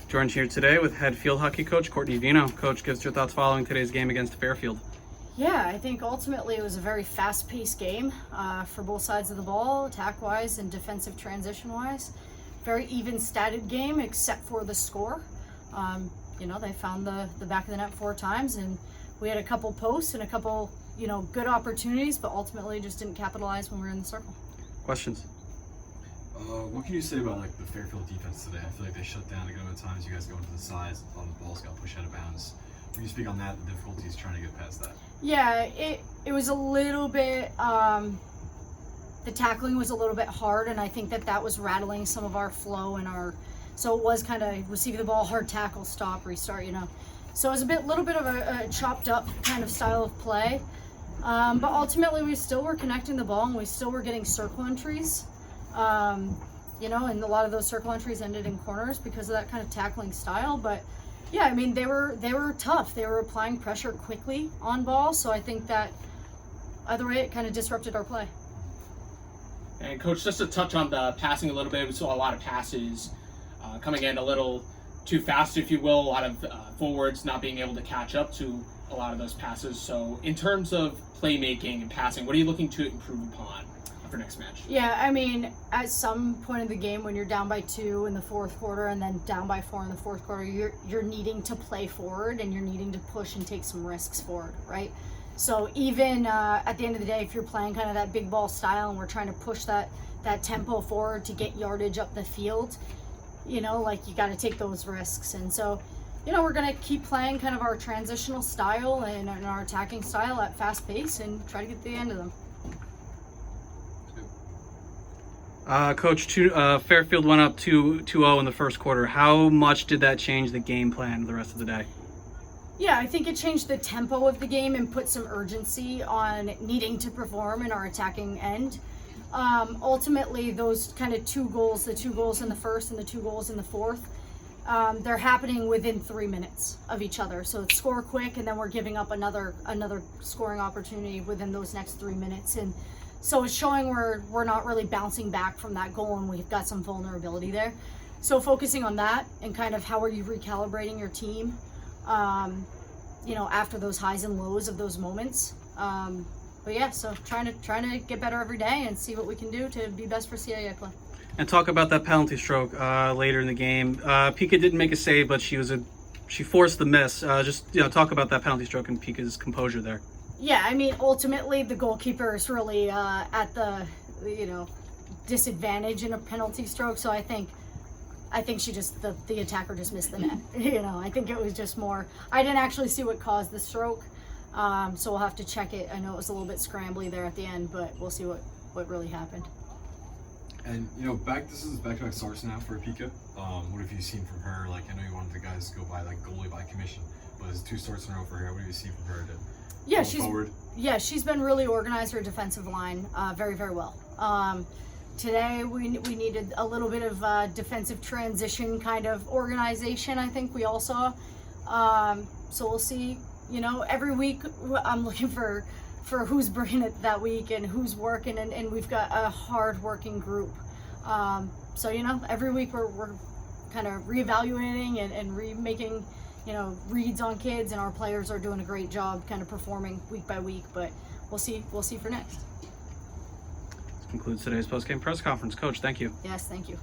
Joined here today with head field hockey coach Courtney Veinotte. Coach, give us your thoughts following today's game against Fairfield. Yeah, I think ultimately it was a very fast-paced game for both sides of the ball, attack-wise and defensive transition-wise. Very even-statted game except for the score. They found the back of the net 4 times, and we had a couple posts and a couple, good opportunities, but ultimately just didn't capitalize when we were in the circle. Questions? What can you say about the Fairfield defense today? I feel like they shut down a good amount of times. You guys go into the sides, a lot of the balls got pushed out of bounds. When you speak on that, the difficulties trying to get past that? Yeah, it was a little bit, the tackling was a little bit hard, and I think that was rattling some of our flow and so it was kind of receiving the ball, hard tackle, stop, restart, So it was little bit of a chopped up kind of style of play. But ultimately we still were connecting the ball and we still were getting circle entries. And a lot of those circle entries ended in corners because of that kind of tackling style. But yeah, I mean, they were tough. They were applying pressure quickly on ball. So I think that either way, it kind of disrupted our play. And Coach, just to touch on the passing a little bit, we saw a lot of passes coming in a little too fast, if you will, a lot of forwards not being able to catch up to a lot of those passes. So in terms of playmaking and passing, what are you looking to improve upon for next match? Yeah, I mean, at some point in the game when you're down by 2 in the fourth quarter and then down by 4 in the fourth quarter, you're needing to play forward and you're needing to push and take some risks forward, right? So even at the end of the day, if you're playing kind of that big ball style and we're trying to push that tempo forward to get yardage up the field, you got to take those risks. And so, we're going to keep playing kind of our transitional style and our attacking style at fast pace and try to get to the end of them. Coach, Fairfield went up 2-0 in the first quarter. How much did that change the game plan the rest of the day? Yeah, I think it changed the tempo of the game and put some urgency on needing to perform in our attacking end. Ultimately, those kind of 2 goals, the 2 goals in the first and the 2 goals in the fourth, they're happening within 3 minutes of each other. So it's score quick, and then we're giving up another scoring opportunity within those next 3 minutes. And so it's showing we're not really bouncing back from that goal, and we've got some vulnerability there. So focusing on that and kind of how are you recalibrating your team, after those highs and lows of those moments. But yeah, so trying to get better every day and see what we can do to be best for CAA play. And talk about that penalty stroke later in the game. Pika didn't make a save, but she forced the miss. Talk about that penalty stroke and Pika's composure there. Yeah, I mean, ultimately the goalkeeper is really at the disadvantage in a penalty stroke. So I think she the attacker just missed the net. I think it was just more. I didn't actually see what caused the stroke, so we'll have to check it. I know it was a little bit scrambly there at the end, but we'll see what really happened. And this is back-to-back starts now for Pika. What have you seen from her? I know you wanted the guys to go by goalie by commission, but it's 2 starts in a row for her. What have you seen from her she's been really organized. Her defensive line very, very well. Today we needed a little bit of defensive transition kind of organization. I think we all saw. So we'll see. Every week I'm looking for who's bringing it that week and who's working, and we've got a hard working group. So every week we're kind of reevaluating and remaking reads on kids, and our players are doing a great job kind of performing week by week, but we'll see for next. This concludes today's post-game press conference. Coach, thank you. Yes, thank you.